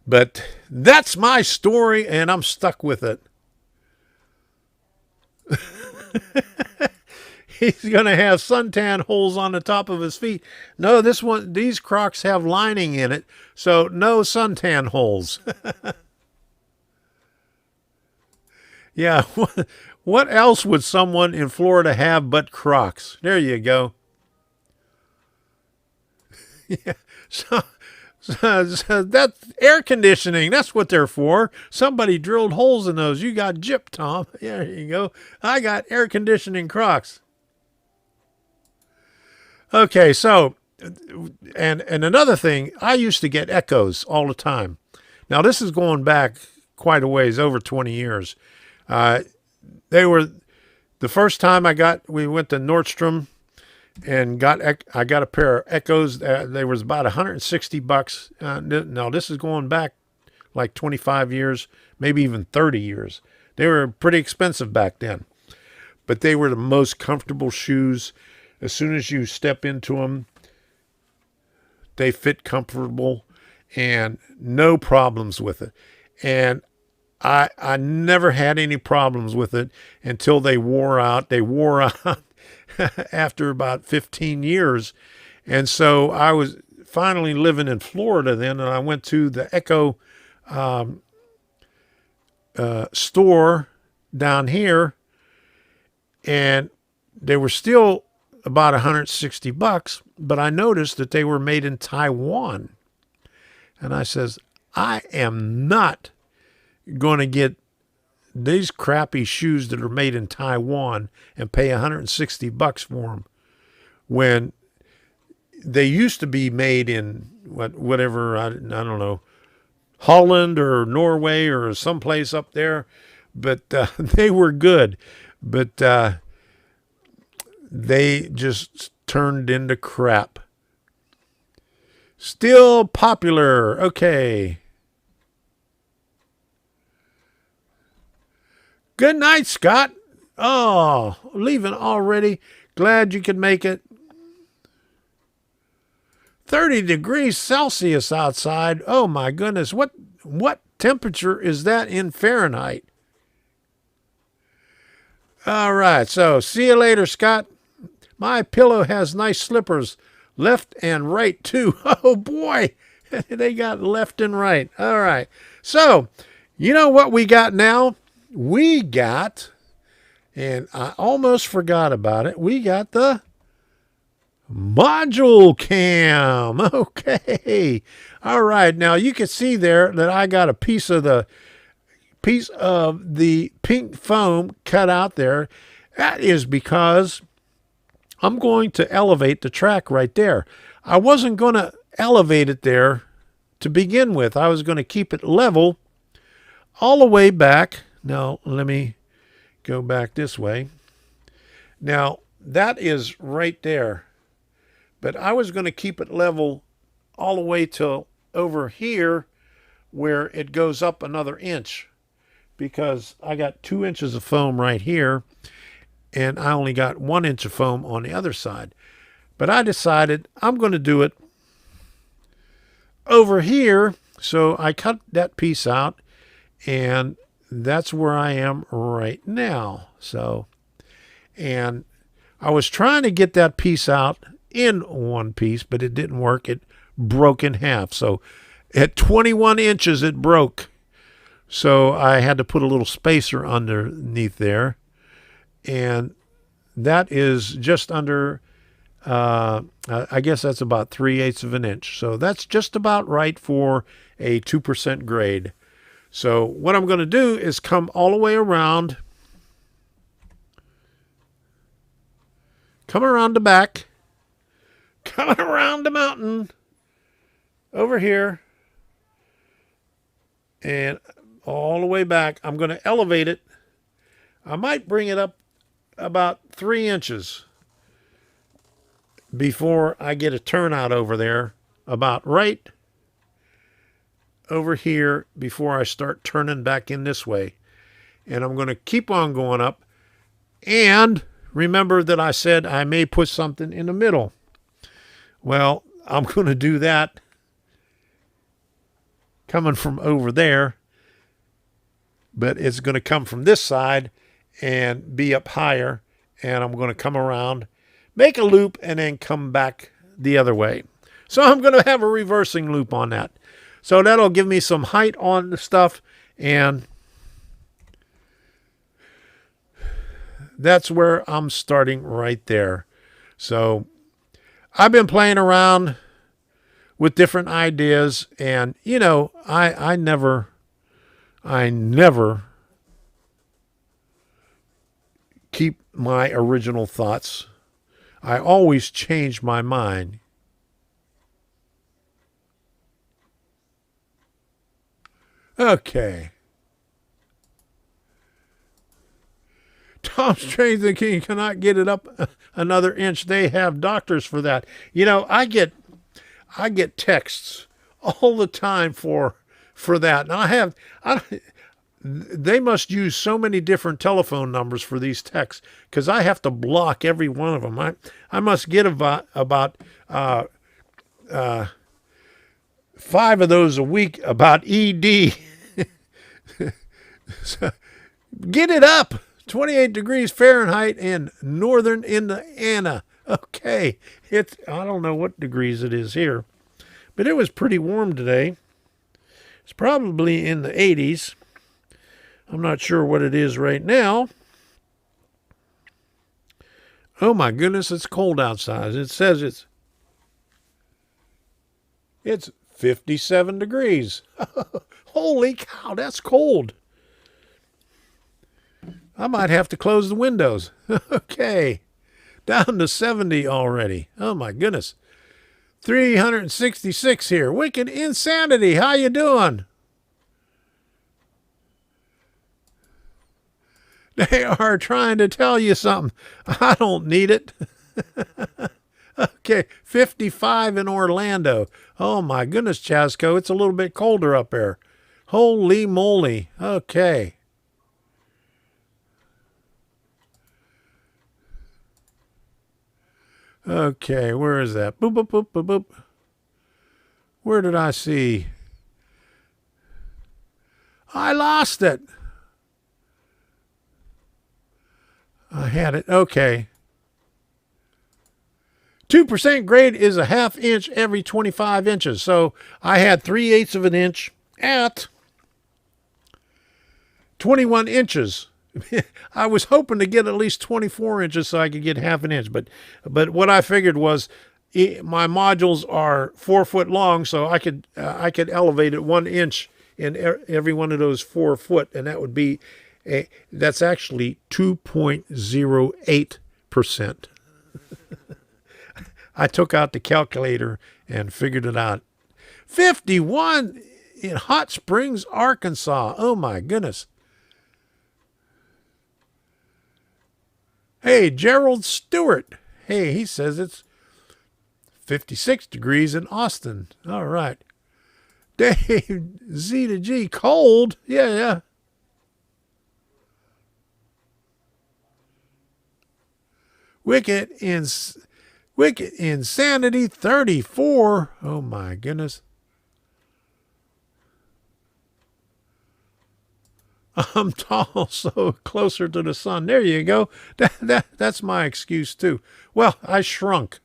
But that's my story, and I'm stuck with it. He's going to have suntan holes on the top of his feet. No, these Crocs have lining in it, so no suntan holes. Yeah, what else would someone in Florida have but Crocs? There you go. Yeah, so that's air conditioning. That's what they're for. Somebody drilled holes in those. You got gypped, Tom. Yeah, there you go. I got air conditioning Crocs. Okay, so, and another thing, I used to get echoes all the time. Now, this is going back quite a ways, over 20 years. They were, the first time we went to Nordstrom and I got a pair of echoes. They was about $160. Now, this is going back like 25 years, maybe even 30 years. They were pretty expensive back then, but they were the most comfortable shoes. As soon as you step into them, they fit comfortable and no problems with it. And I never had any problems with it until they wore out. They wore out after about 15 years. And so I was finally living in Florida then, and I went to the Echo store down here, and they were still about $160, but I noticed that they were made in Taiwan. And I says, I am not going to get these crappy shoes that are made in Taiwan and pay $160 for them when they used to be made in whatever, I don't know, Holland or Norway or someplace up there, but they were good. But they just turned into crap. Still popular. Okay. Good night, Scott. Oh, leaving already. Glad you could make it. 30 degrees Celsius outside. Oh my goodness. What temperature is that in Fahrenheit? All right. So see you later, Scott. My pillow has nice slippers, left and right too. Oh boy. They got left and right. All right. So you know what we got now? We got, and I almost forgot about it, we got the module cam. Okay. All right. Now you can see there that I got a piece of the pink foam cut out there. That is because I'm going to elevate the track right there. I wasn't going to elevate it there to begin with. I was going to keep it level all the way back. Now, let me go back this way. Now, that is right there. But I was going to keep it level all the way till over here where it goes up another inch, because I got 2 inches of foam right here and I only got 1 inch of foam on the other side. But I decided I'm going to do it over here. So I cut that piece out, and that's where I am right now. So, and I was trying to get that piece out in one piece, but it didn't work. It broke in half. So at 21 inches, it broke. So I had to put a little spacer underneath there. And that is just under, I guess that's about 3/8 of an inch. So that's just about right for a 2% grade. So what I'm going to do is come all the way around, come around the back, coming around the mountain over here, and all the way back. I'm going to elevate it. I might bring it up about 3 inches before I get a turnout over there, about right over here before I start turning back in this way. And I'm going to keep on going up. And remember that I said I may put something in the middle. Well, I'm going to do that coming from over there, but it's going to come from this side, and be up higher. And I'm going to come around, make a loop, and then come back the other way. So I'm going to have a reversing loop on that. So that'll give me some height on the stuff, and that's where I'm starting right there. So I've been playing around with different ideas, and you know, I never keep my original thoughts. I always change my mind. Okay. Tom's Trains and King cannot get it up another inch. They have doctors for that. You know, I get texts all the time for that. And they must use so many different telephone numbers for these texts, because I have to block every one of them. I must get about 5 of those a week about ED. So, get it up. 28 degrees Fahrenheit in northern Indiana. Okay. I don't know what degrees it is here, but it was pretty warm today. It's probably in the 80s. I'm not sure what it is right now. Oh my goodness, it's cold outside. It says it's 57 degrees. Holy cow, that's cold. I might have to close the windows. Okay. Down to 70 already. Oh my goodness. 366 here. Wicked Insanity. How you doing? They are trying to tell you something. I don't need it. Okay. 55 in Orlando. Oh my goodness, Chasco. It's a little bit colder up there. Holy moly. Okay. Okay, where is that? Boop, boop, boop, boop, boop. Where did I see? I lost it. I had it. Okay. 2% grade is a ½ inch every 25 inches. So I had 3/8 of an inch at 21 inches. I was hoping to get at least 24 inches so I could get ½ an inch. But what I figured was my modules are 4 foot long, so I could elevate it 1 inch in every one of those 4 foot, and that would be that's actually 2.08%. I took out the calculator and figured it out. 51 in Hot Springs, Arkansas. Oh my goodness. Hey, Gerald Stewart. Hey, he says it's 56 degrees in Austin. All right. Dave, Z to G, cold. Yeah. Wicked Insanity, 34. Oh, my goodness. I'm tall, so closer to the sun. There you go. That's my excuse, too. Well, I shrunk.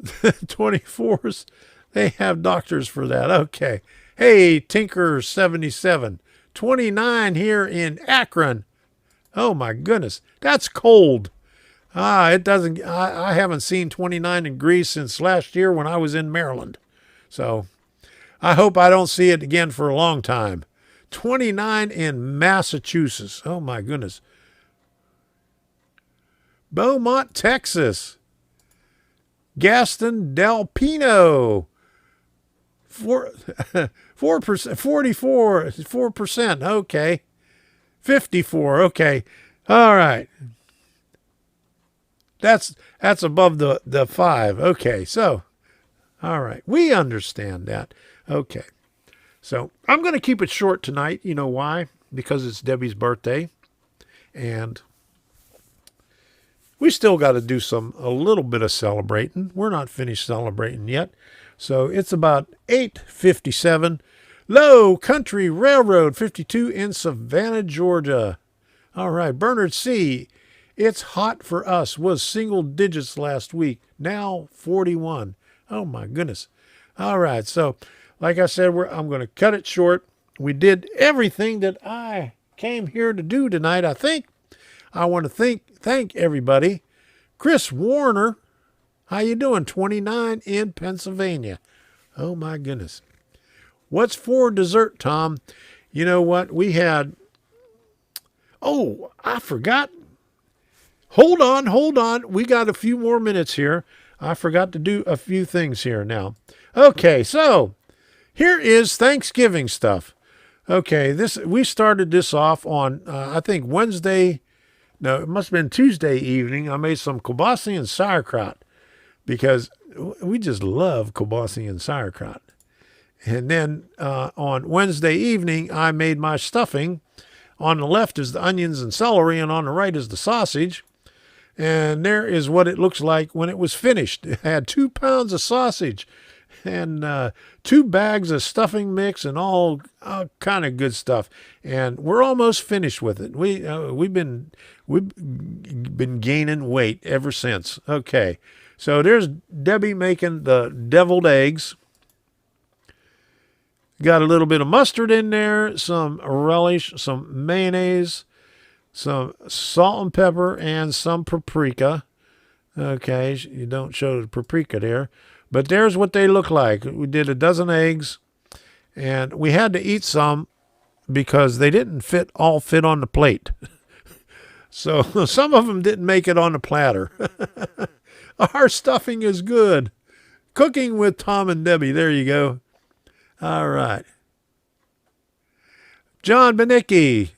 24s, they have doctors for that. Okay. Hey, Tinker 77. 29 here in Akron. Oh, my goodness. That's cold. It doesn't. I haven't seen 29 degrees since last year when I was in Maryland. So I hope I don't see it again for a long time. 29 in Massachusetts. Oh, my goodness. Beaumont, Texas. Gaston Del Pino. 4%, 4%. Okay. 54. Okay. All right. That's above the 5. Okay. So, all right. We understand that. Okay. So I'm going to keep it short tonight. You know why? Because it's Debbie's birthday. And we still got to do a little bit of celebrating. We're not finished celebrating yet. So it's about 8:57. Low Country Railroad 52 in Savannah, Georgia. All right, Bernard C. It's hot for us. Was single digits last week. Now 41. Oh my goodness. All right, so like I said, I'm going to cut it short. We did everything that I came here to do tonight, I think. I want to thank everybody. Chris Warner, how you doing? 29 in Pennsylvania. Oh my goodness. What's for dessert, Tom? You know what? We had... Oh, I forgot. Hold on. We got a few more minutes here. I forgot to do a few things here now. Okay, so here is Thanksgiving stuff. Okay, we started this off on, I think, Wednesday. No, it must have been Tuesday evening. I made some kielbasa and sauerkraut because we just love kielbasa and sauerkraut. And then on Wednesday evening, I made my stuffing. On the left is the onions and celery, and on the right is the sausage. And there is what it looks like when it was finished. It had 2 pounds of sausage and 2 bags of stuffing mix and all kind of good stuff. And we're almost finished with it. We've been gaining weight ever since. Okay, so there's Debbie making the deviled eggs. Got a little bit of mustard in there, some relish, some mayonnaise, some salt and pepper, and some paprika. Okay, you don't show the paprika there. But there's what they look like. We did a dozen eggs, and we had to eat some because they didn't all fit on the plate. So some of them didn't make it on the platter. Our stuffing is good. Cooking with Tom and Debbie. There you go. All right. John Benicki,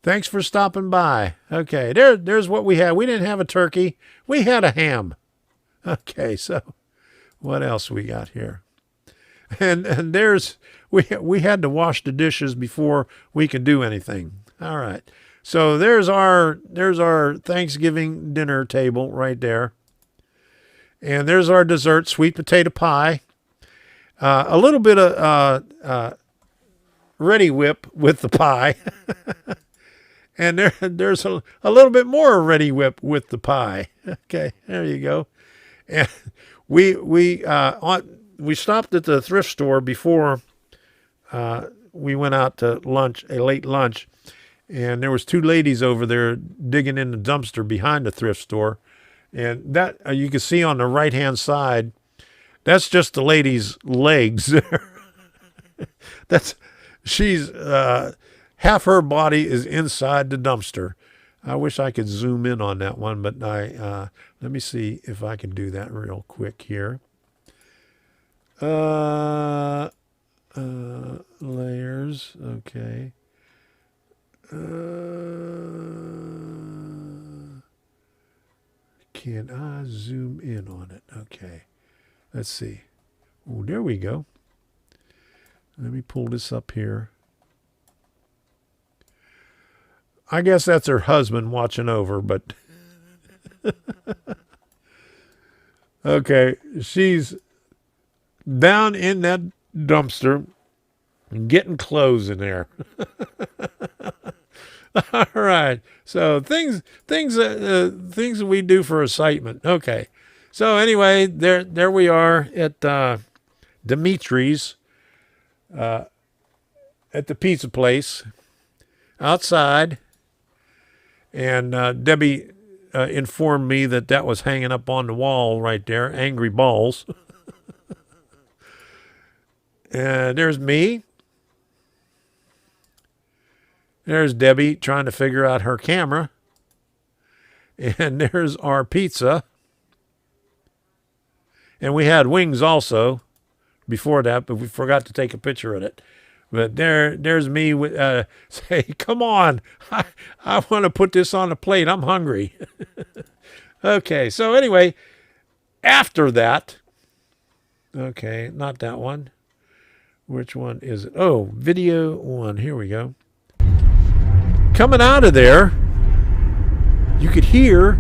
thanks for stopping by. Okay, there's what we had. We didn't have a turkey. We had a ham. Okay, so what else we got here? And there's we had to wash the dishes before we could do anything. All right. So there's our Thanksgiving dinner table right there. And there's our dessert, sweet potato pie. A little bit of Ready Whip with the pie. And there's a little bit more Ready Whip with the pie. Okay, there you go. And we stopped at the thrift store before we went out to lunch, a late lunch. And there was 2 ladies over there digging in the dumpster behind the thrift store. And that you can see on the right-hand side, that's just the lady's legs there. She's half her body is inside the dumpster. I wish I could zoom in on that one, but let me see if I can do that real quick here. Layers, okay. Can I zoom in on it? Okay. Let's see. Oh, there we go. Let me pull this up here. I guess that's her husband watching over, but okay, she's down in that dumpster getting clothes in there. All right. So things we do for excitement. Okay. So anyway, there we are at Dimitris, at the pizza place outside. And Debbie informed me that was hanging up on the wall right there, Angry Balls. And there's me. There's Debbie trying to figure out her camera. And there's our pizza. And we had wings also before that, but we forgot to take a picture of it. But there's me with say, come on, I want to put this on a plate. I'm hungry. Okay, so anyway, after that, okay, not that one. Which one is it? Oh, video 1. Here we go. Coming out of there, you could hear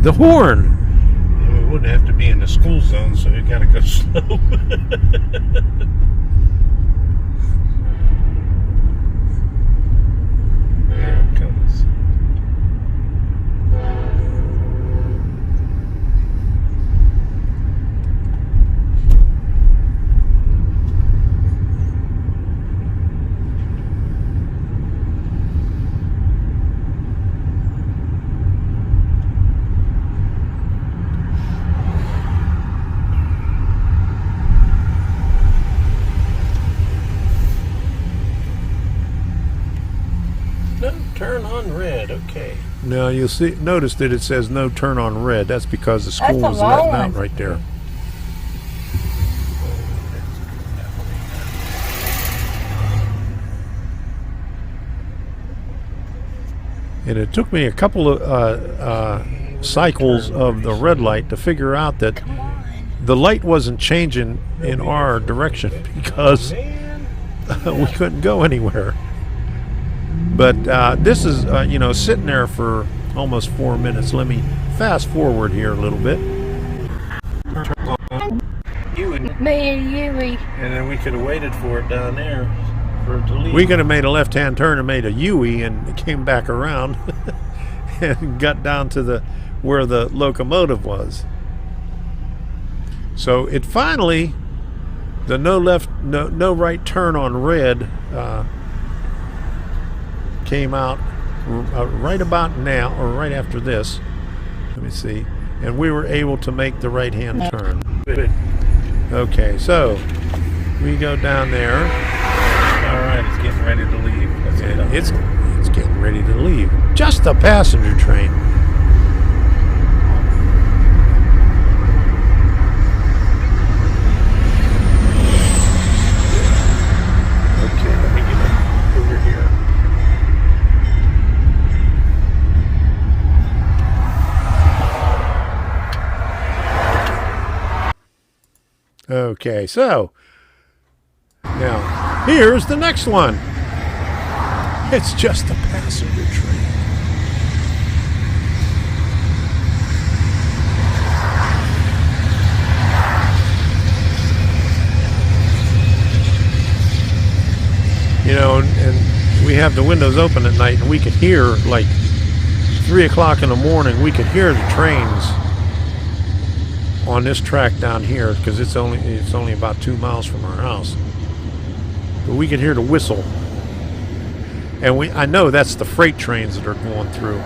the horn. We wouldn't have to be in the school zone, so you gotta go slow. Now you'll see. Notice that it says no turn on red. That's because the school That's is a long letting out one. right there. And it took me a couple of cycles of the red light to figure out that the light wasn't changing in our direction because we couldn't go anywhere. But this is, you know, sitting there for almost 4 minutes. Let me fast forward here a little bit. Me and Yui. And then we could have waited for it down there for it to leave. We could have made a left-hand turn and made a U-ey and came back around and got down to where the locomotive was. So it finally, the no right turn on red came out right about now, or right after this. Let me see. And we were able to make the right-hand turn. Okay, so we go down there. All right, it's getting ready to leave. Let's get up. It's getting ready to leave. Just a passenger train. Okay, let me get it over here. Okay, so now here's the next one. It's just a passenger train. You know, and we have the windows open at night, and we could hear, like 3 o'clock in the morning, we could hear the trains on this track down here, because it's only about 2 miles from our house. But we could hear the whistle. And I know that's the freight trains that are going through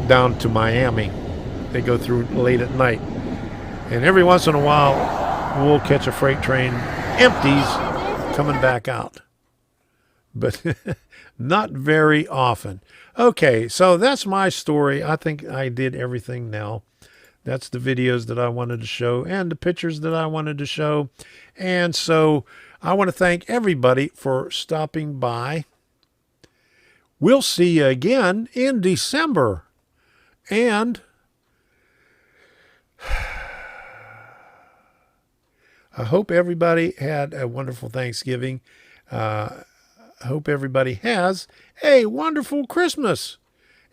down to Miami. They go through late at night. And every once in a while, we'll catch a freight train, empties, coming back out. But not very often. Okay, so that's my story. I think I did everything now. That's the videos that I wanted to show and the pictures that I wanted to show. And so I want to thank everybody for stopping by. We'll see you again in December. And I hope everybody had a wonderful Thanksgiving. I hope everybody has a wonderful Christmas.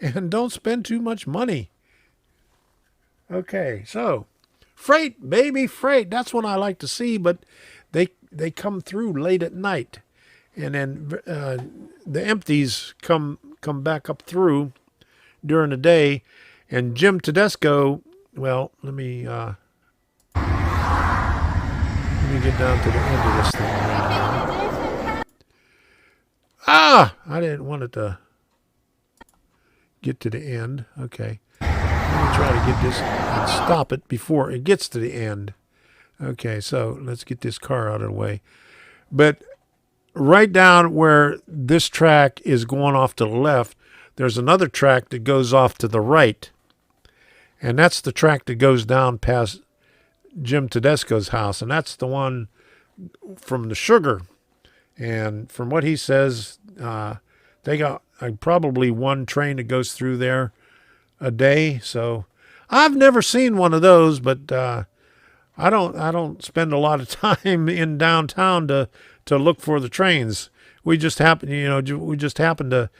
And don't spend too much money. Okay, so freight, baby, freight. That's what I like to see, but they come through late at night. And then the empties come back up through during the day. And Jim Tedesco, well, let me get down to the end of this thing right now. I didn't want it to get to the end. Okay. Let me try to get this and stop it before it gets to the end. Okay, so let's get this car out of the way. But right down where this track is going off to the left, there's another track that goes off to the right. And that's the track that goes down past Jim Tedesco's house. And that's the one from the sugar. And from what he says, they got probably one train that goes through there a day. So I've never seen one of those, but I don't spend a lot of time in downtown to look for the trains. We just happen to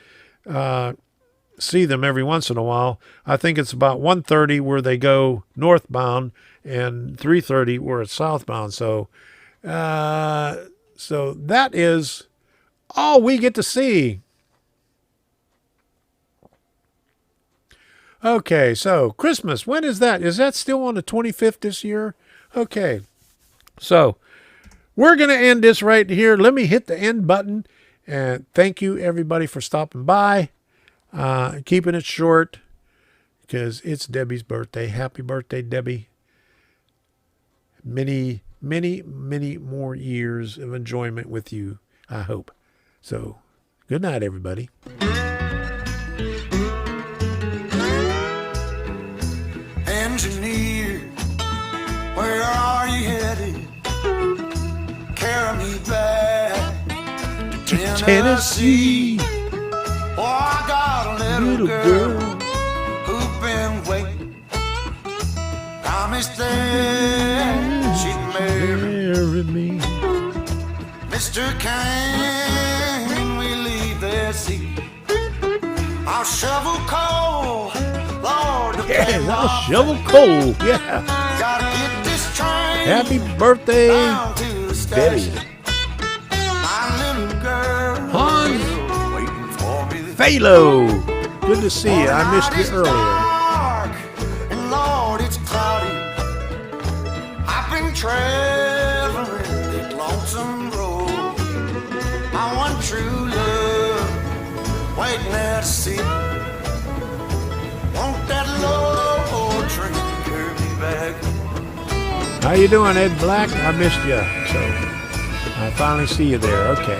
see them every once in a while. I think it's about 1:30 where they go northbound and 3:30 where it's southbound. So that is all we get to see. Okay, so Christmas, when is that? Is that still on the 25th this year? Okay, so we're going to end this right here. Let me hit the end button. And thank you, everybody, for stopping by. Keeping it short because it's Debbie's birthday. Happy birthday, Debbie. Many, many, many more years of enjoyment with you, I hope. So, good night, everybody. Tennessee. Oh, I got a little girl who's been waiting. Promised that she'd marry me. Mr. Can we leave their seat? I'll shovel coal, Lord, to pay Yeah, my I'll shovel coal. Yeah. Gotta get this train Happy birthday, down to the Betty. station. My little girl Hans. waiting for me. Phalo. Good to see you. I missed you earlier. Dark, and Lord, it's cloudy. I've been traveling that lonesome road. My one true love waiting there to see. Want that low train to carry me back? How you doing, Ed Black? I missed you, so I finally see you there. Okay.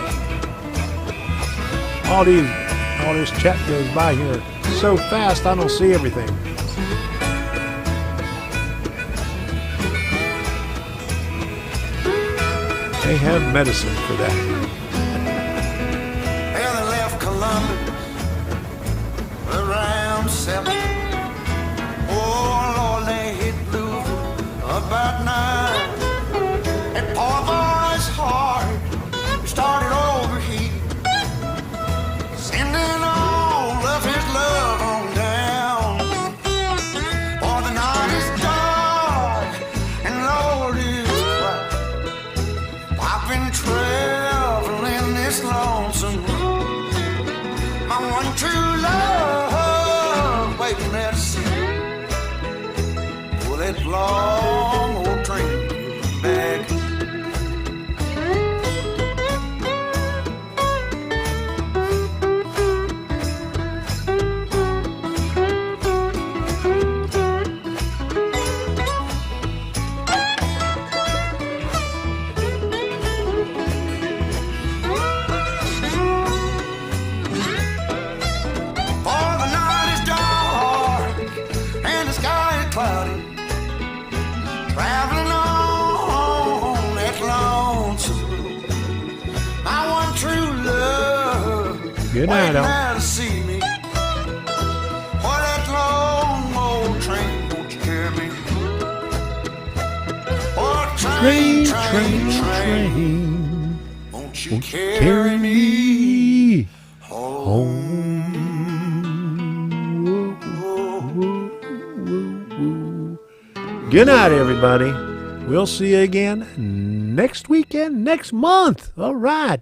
All this chat goes by here so fast I don't see everything. They have medicine for that. Well, they left Columbus around 7. Oh, Lord, they hit Louisville about 9. And poor boy's heart started overheating, sending all of his love on down. For the night is dark and Lord is bright. I've been traveling this lonesome road. My one true love waiting there to see. Will that long old train back? For the night is dark and the sky is cloudy. Traveling on that lonesome road. My one true love Good night, waiting Al. there to see me. For that long old train, won't you carry me? Oh, train, train, train, won't you carry me home? Good night, everybody. We'll see you again next weekend, next month. All right.